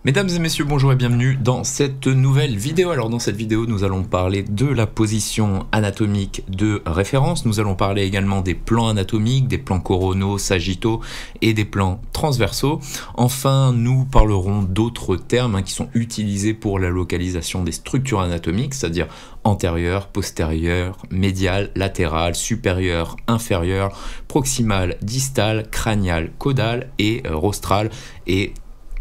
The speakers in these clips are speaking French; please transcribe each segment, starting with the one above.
Mesdames et messieurs, bonjour et bienvenue dans cette nouvelle vidéo. Alors dans cette vidéo, nous allons parler de la position anatomique de référence. Nous allons parler également des plans anatomiques, des plans coronaux, sagittaux et des plans transversaux. Enfin, nous parlerons d'autres termes qui sont utilisés pour la localisation des structures anatomiques, c'est-à-dire antérieure, postérieure, médiale, latérale, supérieure, inférieure, proximale, distale, crâniale, caudale et rostrale. Et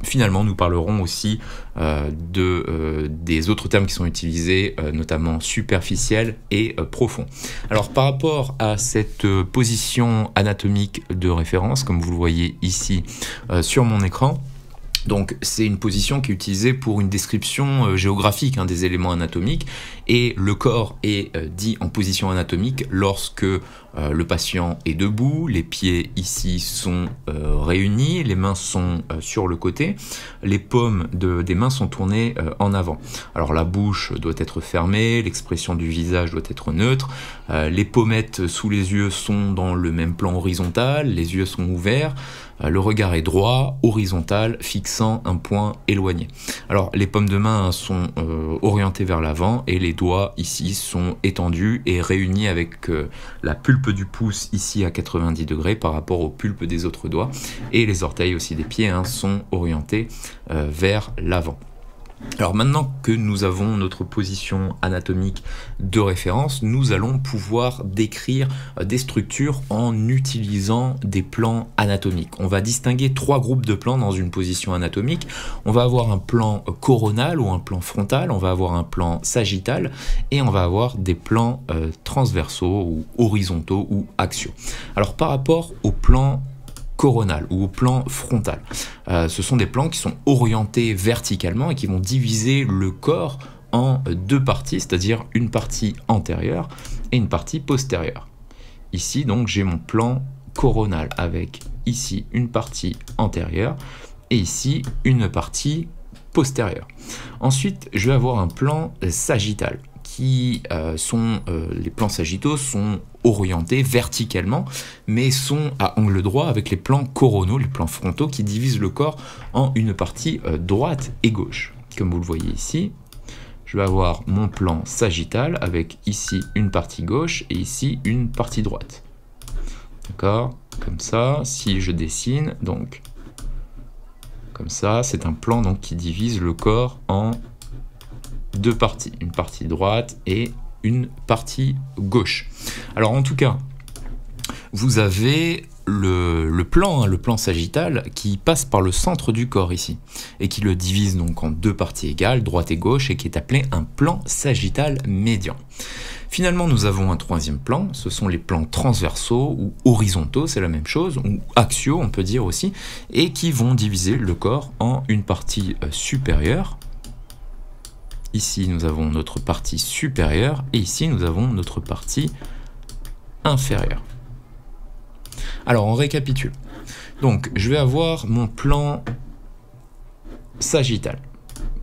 finalement, nous parlerons aussi des autres termes qui sont utilisés, notamment superficiel et profond. Alors, par rapport à cette position anatomique de référence, comme vous le voyez ici sur mon écran, donc c'est une position qui est utilisée pour une description géographique des éléments anatomiques, et le corps est dit en position anatomique lorsque le patient est debout, les pieds ici sont réunis, les mains sont sur le côté, les paumes des mains sont tournées en avant. Alors la bouche doit être fermée, l'expression du visage doit être neutre, les pommettes sous les yeux sont dans le même plan horizontal, les yeux sont ouverts, le regard est droit, horizontal, fixant un point éloigné. Alors les paumes de main sont orientées vers l'avant et les doigts ici sont étendus et réunis avec la pulpe du pouce ici à 90 degrés par rapport aux pulpes des autres doigts, et les orteils aussi des pieds sont orientés vers l'avant. Alors maintenant que nous avons notre position anatomique de référence, nous allons pouvoir décrire des structures en utilisant des plans anatomiques. On va distinguer trois groupes de plans dans une position anatomique. On va avoir un plan coronal ou un plan frontal, on va avoir un plan sagittal et on va avoir des plans transversaux ou horizontaux ou axiaux. Alors par rapport au plan coronal ou au plan frontal, ce sont des plans qui sont orientés verticalement et qui vont diviser le corps en deux parties, c'est-à-dire une partie antérieure et une partie postérieure. Ici donc j'ai mon plan coronal avec ici une partie antérieure et ici une partie postérieure. Ensuite je vais avoir un plan sagittal les plans sagittaux sont orientés verticalement mais sont à angle droit avec les plans coronaux, les plans frontaux qui divisent le corps en une partie droite et gauche. Comme vous le voyez ici, je vais avoir mon plan sagittal avec ici une partie gauche et ici une partie droite. D'accord? Comme ça, si je dessine, donc comme ça, c'est un plan donc qui divise le corps en deux parties, une partie droite et une partie gauche. Alors en tout cas, vous avez le plan sagittal qui passe par le centre du corps ici et qui le divise donc en deux parties égales, droite et gauche, et qui est appelé un plan sagittal médian. Finalement, nous avons un troisième plan, ce sont les plans transversaux ou horizontaux, c'est la même chose, ou axiaux on peut dire aussi, et qui vont diviser le corps en une partie supérieure. Ici, nous avons notre partie supérieure et ici, nous avons notre partie inférieure. Alors, on récapitule. Donc, je vais avoir mon plan sagittal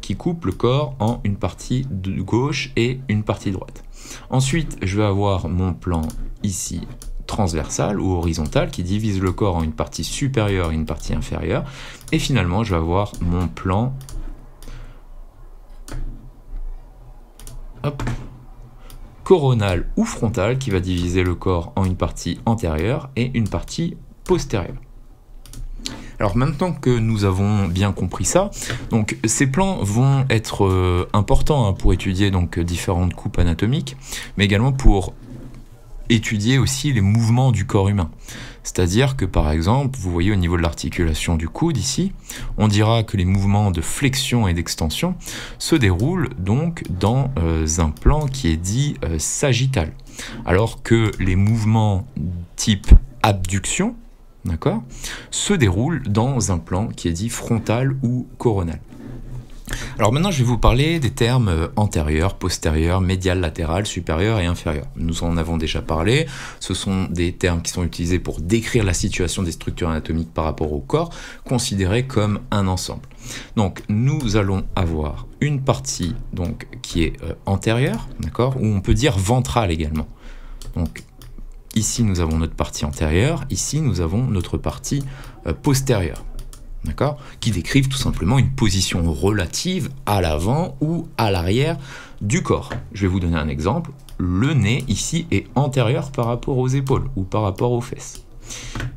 qui coupe le corps en une partie de gauche et une partie droite. Ensuite, je vais avoir mon plan ici transversal ou horizontal qui divise le corps en une partie supérieure et une partie inférieure. Et finalement, je vais avoir mon plan coronal ou frontal qui va diviser le corps en une partie antérieure et une partie postérieure. Alors maintenant que nous avons bien compris ça, donc ces plans vont être importants pour étudier donc différentes coupes anatomiques, mais également pour étudier aussi les mouvements du corps humain. C'est-à-dire que par exemple, vous voyez au niveau de l'articulation du coude ici, on dira que les mouvements de flexion et d'extension se déroulent donc dans un plan qui est dit sagittal, alors que les mouvements type abduction, d'accord, se déroulent dans un plan qui est dit frontal ou coronal. Alors maintenant, je vais vous parler des termes antérieur, postérieur, médial, latéral, supérieur et inférieur. Nous en avons déjà parlé. Ce sont des termes qui sont utilisés pour décrire la situation des structures anatomiques par rapport au corps, considérés comme un ensemble. Donc, nous allons avoir une partie donc, qui est antérieure, d'accord, ou on peut dire ventrale également. Donc, ici, nous avons notre partie antérieure. Ici, nous avons notre partie postérieure. d'accord, qui décrivent tout simplement une position relative à l'avant ou à l'arrière du corps. Je vais vous donner un exemple. Le nez, ici, est antérieur par rapport aux épaules ou par rapport aux fesses.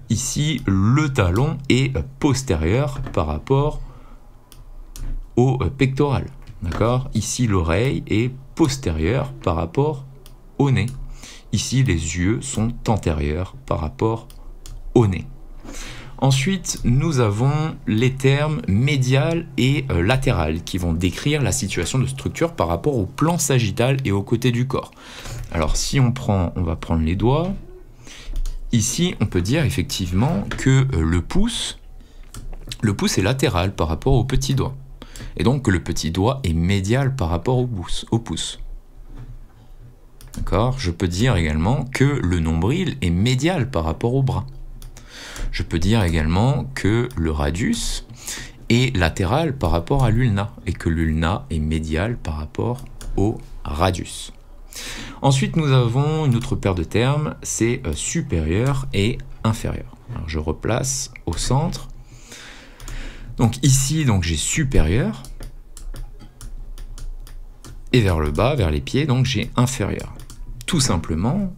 Ici, le talon est postérieur par rapport au pectoral. D'accord ? Ici, l'oreille est postérieure par rapport au nez. Ici, les yeux sont antérieurs par rapport au nez. Ensuite, nous avons les termes médial et latéral qui vont décrire la situation de structure par rapport au plan sagittal et aux côtés du corps. Alors, si on va prendre les doigts. Ici, on peut dire effectivement que le pouce est latéral par rapport au petit doigt. Et donc que le petit doigt est médial par rapport au pouce. D'accord ? Je peux dire également que le nombril est médial par rapport au bras. Je peux dire également que le radius est latéral par rapport à l'ulna et que l'ulna est médial par rapport au radius. Ensuite, nous avons une autre paire de termes, c'est supérieur et inférieur. Alors, je replace au centre. Donc ici, j'ai supérieur. Et vers le bas, vers les pieds, donc j'ai inférieur. Tout simplement,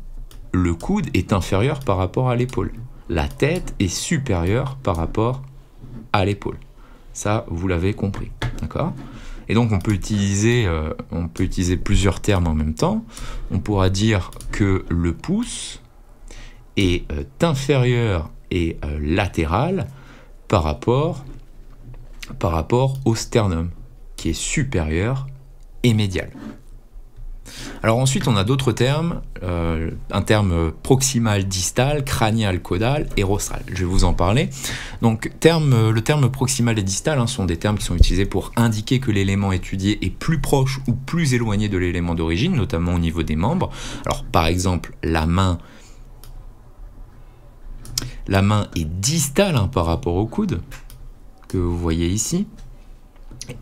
le coude est inférieur par rapport à l'épaule. La tête est supérieure par rapport à l'épaule. Ça, vous l'avez compris, d'accord ? Et donc, on peut utiliser plusieurs termes en même temps. On pourra dire que le pouce est inférieur et latéral par rapport au sternum, qui est supérieur et médial. Alors ensuite, on a d'autres termes, un terme proximal distal, cranial caudal et rostral. Je vais vous en parler. Donc le terme proximal et distal sont des termes qui sont utilisés pour indiquer que l'élément étudié est plus proche ou plus éloigné de l'élément d'origine, notamment au niveau des membres. Alors par exemple, la main est distale par rapport au coude, que vous voyez ici,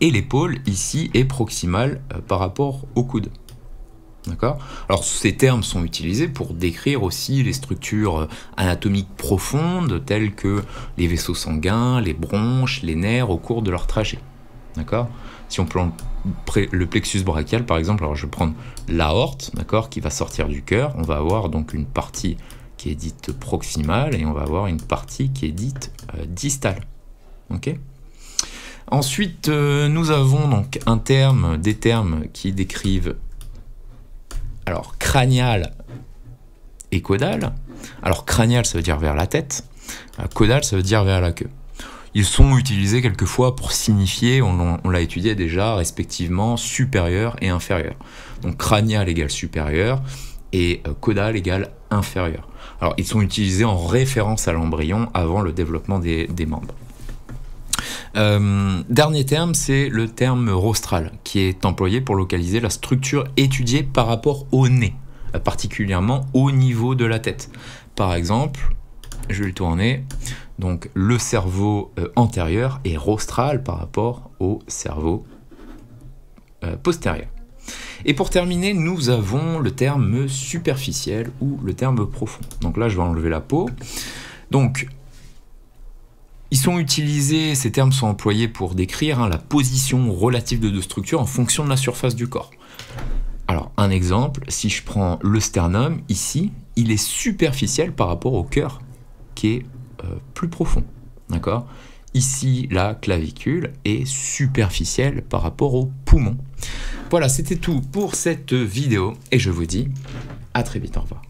et l'épaule ici est proximale par rapport au coude. D'accord ? Alors ces termes sont utilisés pour décrire aussi les structures anatomiques profondes telles que les vaisseaux sanguins, les bronches, les nerfs au cours de leur trajet. D'accord ? Si on prend le plexus brachial par exemple, alors je vais prendre l'aorte, d'accord, qui va sortir du cœur, on va avoir donc une partie qui est dite proximale et on va avoir une partie qui est dite distale. Ok ? Ensuite, nous avons donc des termes qui décrivent alors cranial et caudal. Alors cranial, ça veut dire vers la tête. Caudal, ça veut dire vers la queue. Ils sont utilisés quelquefois pour signifier, on l'a étudié déjà, respectivement supérieur et inférieur. Donc cranial égale supérieur et caudal égale inférieur. Alors ils sont utilisés en référence à l'embryon avant le développement des membres. Dernier terme, c'est le terme rostral, qui est employé pour localiser la structure étudiée par rapport au nez, particulièrement au niveau de la tête. Par exemple, je vais le tourner, donc le cerveau antérieur est rostral par rapport au cerveau postérieur. Et pour terminer, nous avons le terme superficiel ou le terme profond. Donc là, je vais enlever la peau. Donc, ils sont utilisés, ces termes sont employés pour décrire la position relative de deux structures en fonction de la surface du corps. Alors, un exemple, si je prends le sternum, ici, il est superficiel par rapport au cœur, qui est plus profond. D'accord ? Ici, la clavicule est superficielle par rapport au poumon. Voilà, c'était tout pour cette vidéo, et je vous dis à très vite, au revoir.